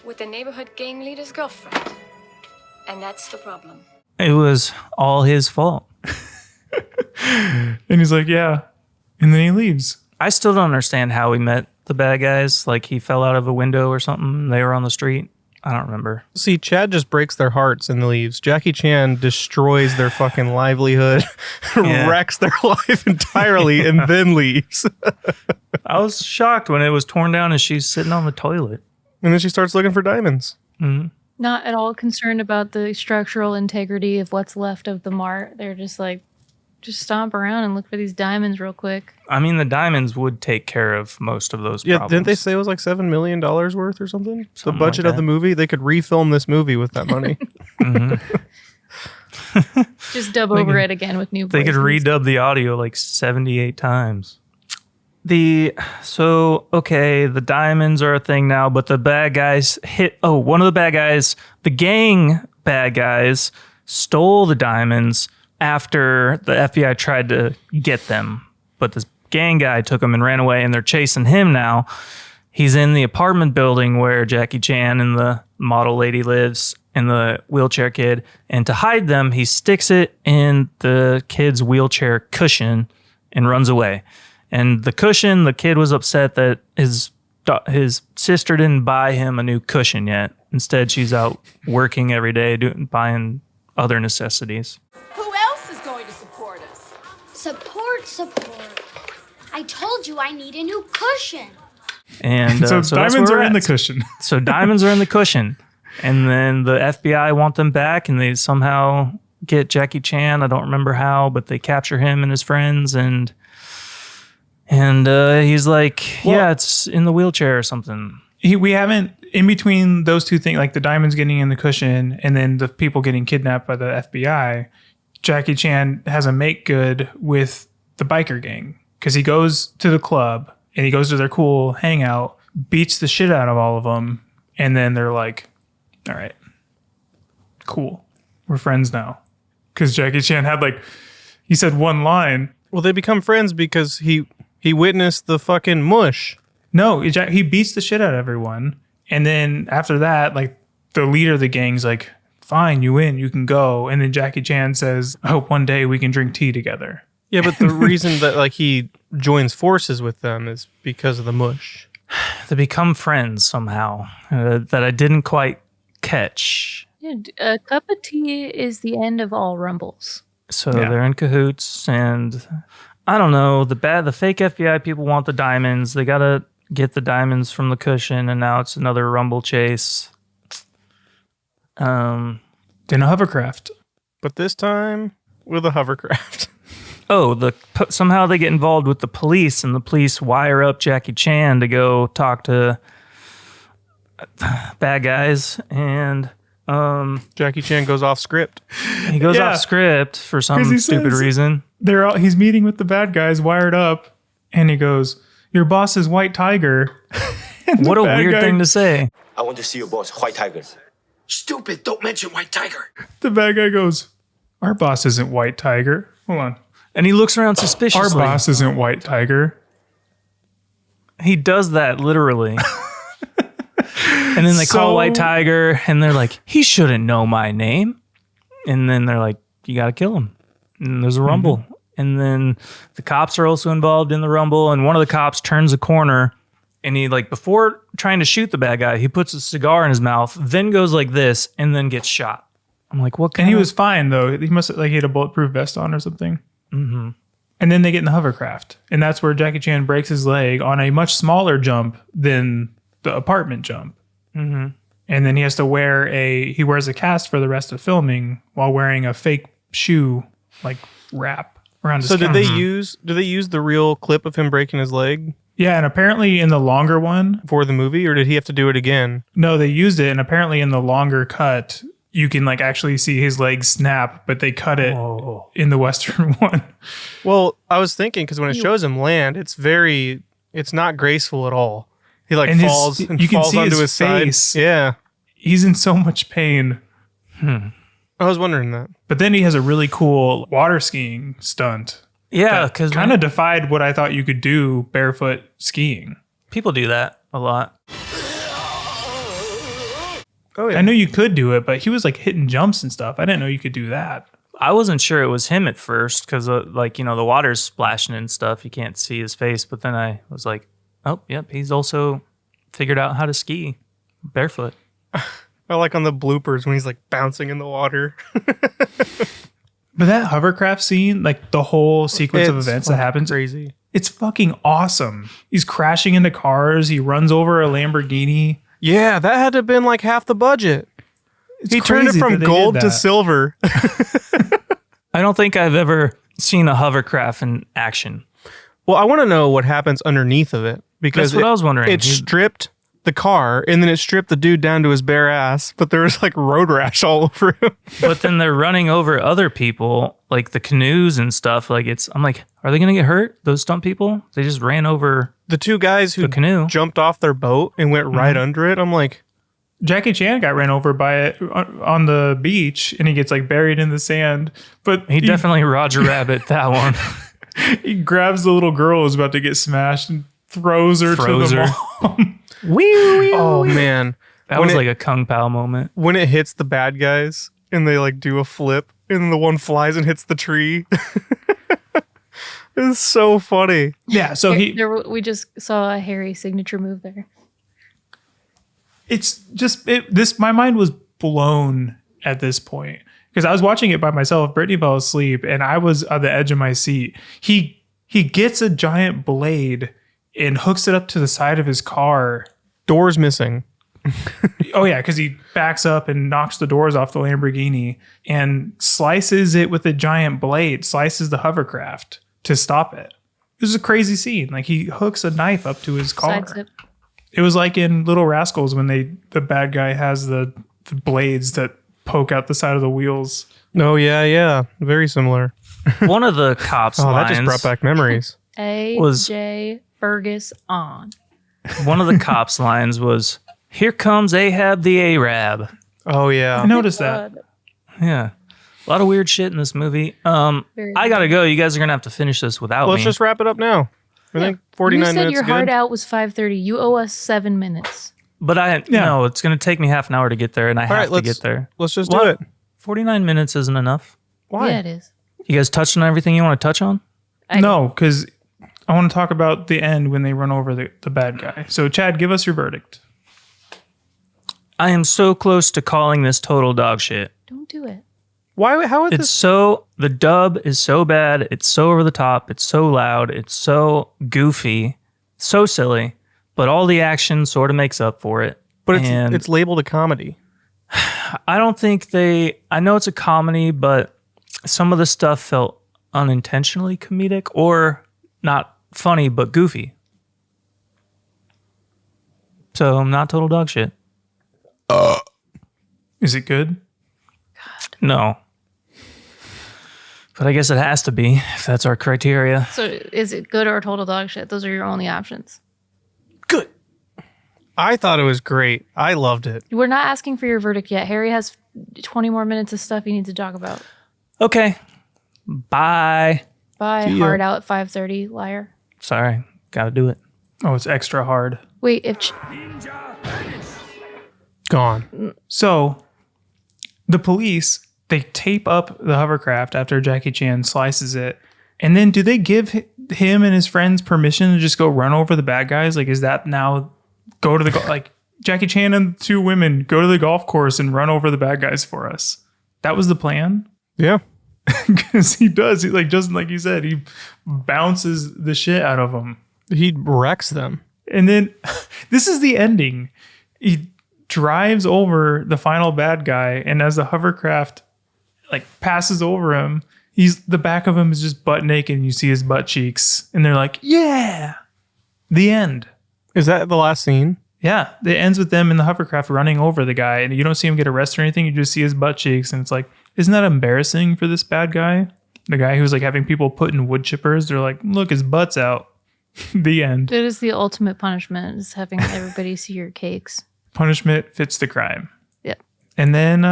with the neighborhood gang leader's girlfriend. And that's the problem. It was all his fault. And he's like, yeah. And then he leaves. I still don't understand how he met the bad guys. Like he fell out of a window or something. They were on the street. I don't remember. See, Chad just breaks their hearts and leaves. Jackie Chan destroys their fucking livelihood, wrecks their life entirely, and then leaves. I was shocked when it was torn down and she's sitting on the toilet. And then she starts looking for diamonds. Mm-hmm. Not at all concerned about the structural integrity of what's left of the mart. They're just like, just stomp around and look for these diamonds real quick. I mean, the diamonds would take care of most of those problems. Didn't they say it was like $7 million worth or something? The Something budget like of the movie? They could refilm this movie with that money. Just dub over it again with new They could voices. redub the audio like 78 times. The diamonds are a thing now, but the bad guys one of the bad guys, the gang bad guys, stole the diamonds after the FBI tried to get them. But this gang guy took them and ran away, and they're chasing him now. He's in the apartment building where Jackie Chan and the model lady lives, and the wheelchair kid. And to hide them, he sticks it in the kid's wheelchair cushion and runs away. And the cushion, the kid was upset that his sister didn't buy him a new cushion yet. Instead, she's out working every day, buying other necessities. Who else is going to support us? Support. I told you I need a new cushion. And so that's diamonds where are we're in the at. cushion. So diamonds are in the cushion. And then the FBI want them back, and they somehow get Jackie Chan. I don't remember how, but they capture him and his friends, and he's like, yeah, it's in the wheelchair or something. We haven't, in between those two things, like the diamonds getting in the cushion and then the people getting kidnapped by the FBI, Jackie Chan has a make good with the biker gang because he goes to the club and he goes to their cool hangout, beats the shit out of all of them, and then they're like, all right, cool, we're friends now. Because Jackie Chan had he said one line. Well, they become friends because he witnessed the fucking mush. No, he beats the shit out of everyone. And then after that, the leader of the gang's like, fine, you win, you can go. And then Jackie Chan says, I hope one day we can drink tea together. Yeah, but the reason that he joins forces with them is because of the mush. They become friends somehow that I didn't quite catch. Yeah, a cup of tea is the end of all rumbles. So they're in cahoots, and I don't know, the fake FBI people want the diamonds. They gotta get the diamonds from the cushion, and now it's another rumble chase. In a hovercraft. But this time with a hovercraft. Somehow they get involved with the police, and the police wire up Jackie Chan to go talk to bad guys, and Jackie Chan goes off script. He goes off script for some stupid reason. He's meeting with the bad guys wired up, and he goes, your boss is White Tiger. What a weird thing to say. I want to see your boss, White Tiger. Stupid, don't mention White Tiger. The bad guy goes, our boss isn't White Tiger. Hold on. And he looks around suspiciously. Our boss isn't White Tiger. He does that literally. And then they call White Tiger, and they're like, he shouldn't know my name. And then they're like, you got to kill him. And there's a rumble. Mm-hmm. And then the cops are also involved in the rumble, and one of the cops turns a corner, and he, before trying to shoot the bad guy, he puts a cigar in his mouth, then goes like this, and then gets shot. I'm like, what? And he was fine though. He must he had a bulletproof vest on or something. Mm-hmm. And then they get in the hovercraft, and that's where Jackie Chan breaks his leg on a much smaller jump than the apartment jump. Mm-hmm. And then he has to wears a cast for the rest of filming while wearing a fake shoe wrap around his So calf. did they use the real clip of him breaking his leg Yeah, and apparently in the longer one for the movie, or did he have to do it again? No, they used it, and apparently in the longer cut, you can actually see his leg snap, but they cut it in the Western one. Well, I was thinking because when it shows him land, it's not graceful at all. He And falls you and can falls see onto his face. side. Yeah, He's in so much pain. I was wondering that. But then he has a really cool water skiing stunt. Yeah, because kind of defied what I thought you could do barefoot skiing. people do that a lot. Oh yeah, I knew you could do it, but he was hitting jumps and stuff. I didn't know you could do that. I wasn't sure it was him at first because, the water's splashing and stuff. You can't see his face. But then I was like, oh, yep, he's also figured out how to ski barefoot. I like on the bloopers when he's bouncing in the water. But that hovercraft scene, the whole sequence of events that happens, crazy. It's fucking awesome. He's crashing into cars. He runs over a Lamborghini. Yeah, that had to have been half the budget. He turned it crazy from that they gold did to that. silver. I don't think I've ever seen a hovercraft in action. Well, I want to know what happens underneath of it because That's what I was wondering. It stripped the car and then it stripped the dude down to his bare ass, but there was road rash all over him. But then they're running over other people, the canoes and stuff. I'm like, are they going to get hurt? Those stunt people? They just ran over The two guys who the canoe. jumped off their boat and went right under it. I'm like, Jackie Chan got ran over by it on the beach, and he gets buried in the sand. But He definitely Roger Rabbit that one. he grabs the little girl who's about to get smashed and throws her Throws to the her. mom. oh man, That was a Kung Pao moment. when it hits the bad guys and they do a flip and the one flies and hits the tree. It's so funny. Yeah, so we just saw a Harry signature move there. it's just my mind was blown at this point because I was watching it by myself. Brittany fell asleep and I was on the edge of my seat. He gets a giant blade and hooks it up to the side of his car. Doors missing. Oh yeah, because he backs up and knocks the doors off the Lamborghini and slices it with a giant blade, slices the hovercraft to stop it. It was a crazy scene. He hooks a knife up to his car. Sidestep. It was like in Little Rascals when the bad guy has the blades that poke out the side of the wheels. Oh yeah, very similar. One of the cops' Oh, lines. that just brought back memories. A.J. Fergus on. One of the cops' lines was, "Here comes Ahab the Arab." Oh yeah, I noticed that. Yeah. A lot of weird shit in this movie. I gotta go. You guys are gonna have to finish this without Let's me. just wrap it up now. I think 49 You said minutes your is good. hard out was 5:30. You owe us 7 minutes. But no, it's gonna take me half an hour to get there, and I have to get there. Let's just do What? it. 49 minutes isn't enough. Why? Yeah, it is. You guys touched on everything you want to touch on? No, because I want to talk about the end when they run over the bad guy. So Chad, give us your verdict. I am so close to calling this total dog shit. Don't do it. Why? How is It's this? the dub is so bad. It's so over the top. It's so loud. It's so goofy, so silly, but all the action sort of makes up for it. But And it's labeled a comedy. I don't think I know it's a comedy, but some of the stuff felt unintentionally comedic or not funny, but goofy. So not total dog shit. Is it good? No. But I guess it has to be if that's our criteria. So is it good or total dog shit? Those are your only options. I thought it was great. I loved it. We're not asking for your verdict yet. Harry has 20 more minutes of stuff he needs to talk about. Okay. Bye. Bye. See ya. Hard out at 5:30, liar. Sorry. Gotta do it. Oh, it's extra hard. Wait, if Gone. So the police, they tape up the hovercraft after Jackie Chan slices it. And then do they give him and his friends permission to just go run over the bad guys? Is that now go to the Jackie Chan and the two women go to the golf course and run over the bad guys for us? That was the plan? Yeah. Because he does. He like just like you said, he bounces the shit out of them. He wrecks them. And then this is the ending. He drives over the final bad guy, and as the hovercraft like passes over him, the back of him is just butt naked, and you see his butt cheeks, and they're like, yeah. The end. Is that the last scene? Yeah. It ends with them in the hovercraft running over the guy, and you don't see him get arrested or anything. You just see his butt cheeks, and it's like, isn't that embarrassing for this bad guy? The guy who's like having people put in wood chippers, they're like, look, his butt's out. The end. It is the ultimate punishment, is having everybody see your cakes. Punishment fits the crime. Yep. And then,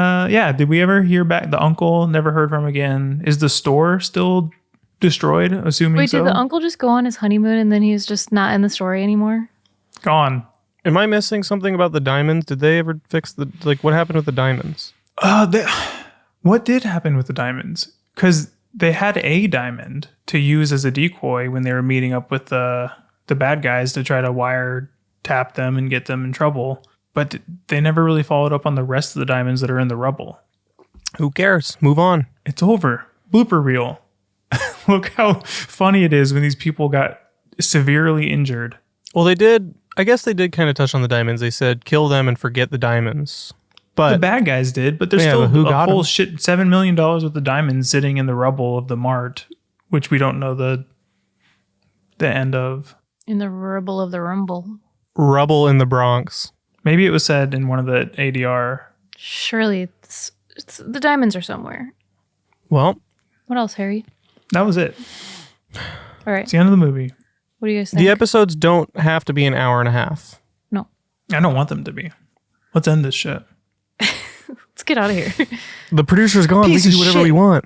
did we ever hear back? The uncle, never heard from again. Is the store still destroyed? Assuming Wait, so. did the uncle just go on his honeymoon and then he's just not in the story anymore? Gone. Am I missing something about the diamonds? Did they ever fix what happened with the diamonds? What did happen with the diamonds? Because they had a diamond to use as a decoy when they were meeting up with the bad guys to try to wire tap them and get them in trouble. But they never really followed up on the rest of the diamonds that are in the rubble. Who cares? Move on. It's over. Blooper reel. Look how funny it is when these people got severely injured. Well, they did. I guess they did kind of touch on the diamonds. They said kill them and forget the diamonds. But the bad guys did, but there's still who got a whole them? shit $7 million worth of diamonds sitting in the rubble of the mart, which we don't know the end of. In the rubble of the rumble. Rubble in the Bronx. Maybe it was said in one of the ADR. Surely the diamonds are somewhere. Well, what else, Harry? That was it. All right. It's the end of the movie. What do you guys think? The episodes don't have to be an hour and a half. No. I don't want them to be. Let's end this shit. Let's get out of here. The producer's gone. Piece We can of do whatever shit. we want.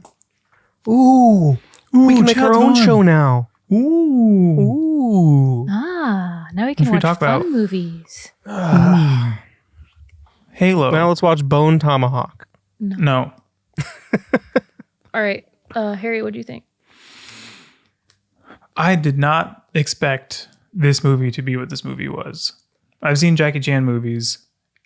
Ooh. We can make our Chad's own gone. show now. Ooh. Ooh. Now we can What should we watch talk fun about? movies. Halo. Now let's watch Bone Tomahawk. No. All right. Harry, what do you think? I did not expect this movie to be what this movie was. I've seen Jackie Chan movies,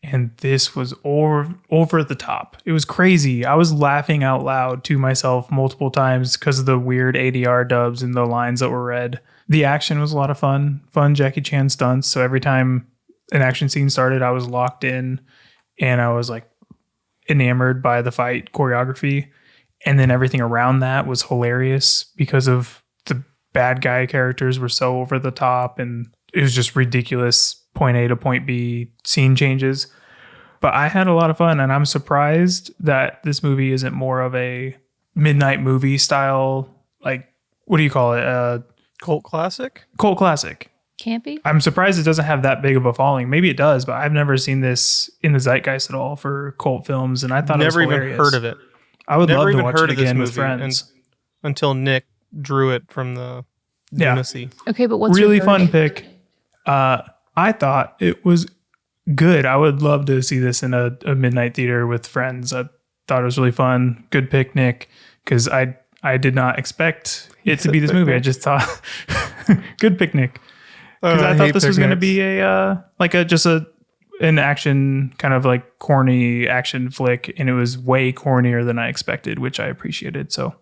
and this was over the top. It was crazy. I was laughing out loud to myself multiple times because of the weird ADR dubs and the lines that were read. The action was a lot of fun Jackie Chan stunts. So every time an action scene started, I was locked in, and I was like enamored by the fight choreography. And then everything around that was hilarious because of the bad guy characters were so over the top, and it was just ridiculous point A to point B scene changes. But I had a lot of fun, and I'm surprised that this movie isn't more of a midnight movie style, like, what do you call it? Cult classic? Cult classic. Campy? I'm surprised it doesn't have that big of a following. Maybe it does, but I've never seen this in the zeitgeist at all for cult films, and I thought Never it was even hilarious. heard of it. I would Never love to even watch heard it of this again with movie friends. until Nick drew it from the Yeah. lunacy. Okay, but what's Really your fun verdict? pick. I thought it was good. I would love to see this in a midnight theater with friends. I thought it was really fun. Good picnic, because I did not expect it to be this movie. I just thought good picnic, because I thought this was going to be an action kind of like corny action flick, and it was way cornier than I expected, which I appreciated. So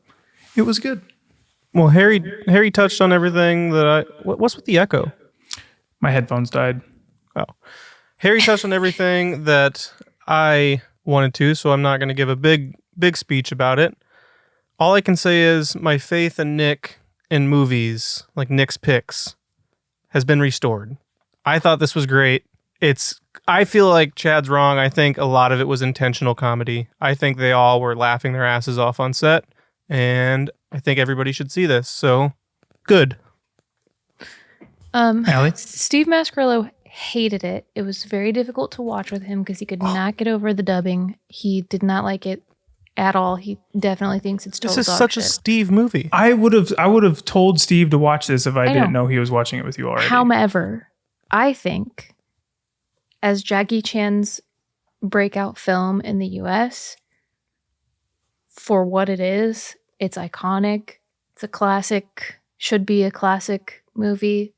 it was good. Well, Harry touched on everything that what's with the echo? My headphones died. Oh. Harry touched on everything that I wanted to, so I'm not going to give a big speech about it. All I can say is my faith in Nick in movies, like Nick's picks, has been restored. I thought this was great. I feel like Chad's wrong. I think a lot of it was intentional comedy. I think they all were laughing their asses off on set, and I think everybody should see this. So, good. Allie? Steve Mascarillo hated it. It was very difficult to watch with him because he could not get over the dubbing. He did not like it at all. He definitely thinks it's total This is dog such shit. a Steve movie. I would have told Steve to watch this if I know. didn't know he was watching it with you already. However, I think as Jackie Chan's breakout film in the US, for what it is, it's iconic. It's a classic, should be a classic movie.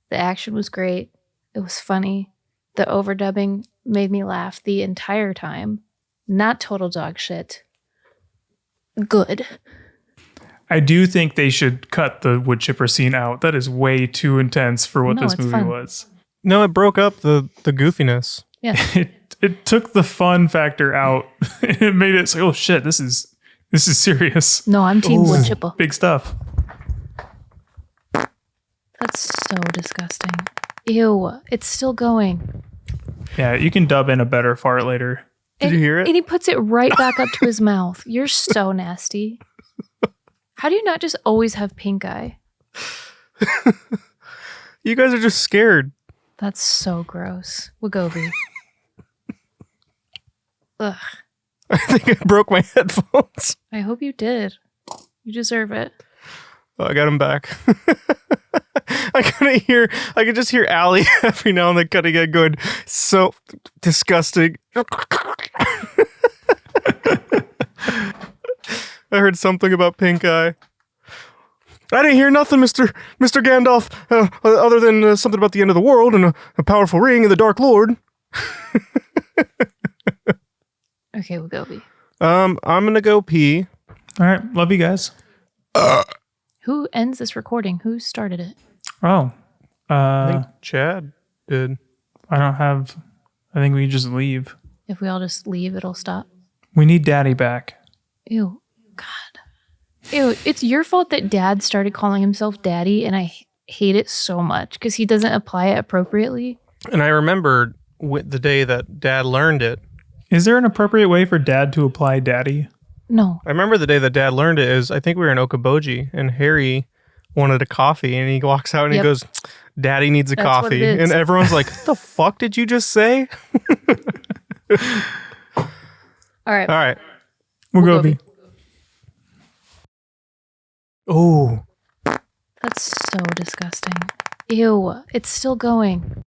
The action was great. It was funny. The overdubbing made me laugh the entire time. Not total dog shit. good. I do think they should cut the wood chipper scene out. That is way too intense for what No, this it's movie fun. was. No, it broke up the goofiness. Yeah. It took the fun factor out. It made it say, oh shit, this is serious. No, I'm team wood Ooh, chipper. big stuff. That's so disgusting. Ew, it's still going. Yeah, you can dub in a better fart later. Did you hear it? And he puts it right back up to his mouth. You're so nasty. How do you not just always have pink eye? You guys are just scared. That's so gross. Wagobi. Ugh. I think I broke my headphones. I hope you did. You deserve it. Oh, I got them back. I could just hear Allie every now and then cutting it going, so disgusting. I heard something about pink eye. I didn't hear nothing, Mr. Gandalf, other than something about the end of the world and a powerful ring and the Dark Lord. Okay, Wagobi. I'm gonna go pee. All right, love you guys. Who ends this recording? Who started it? Oh, I think Chad did. I think we just leave. If we all just leave, it'll stop. We need Daddy back. Ew. God. Ew, it's your fault that Dad started calling himself Daddy, and I hate it so much because he doesn't apply it appropriately. And I remembered the day that Dad learned it. Is there an appropriate way for Dad to apply Daddy? No. I remember the day that Dad learned it is, I think we were in Okoboji, and Harry wanted a coffee, and he walks out and he goes, Daddy needs a That's what coffee. it is. And everyone's like, what the fuck did you just say? All right. All right. Wagobi. Oh. That's so disgusting. Ew, it's still going.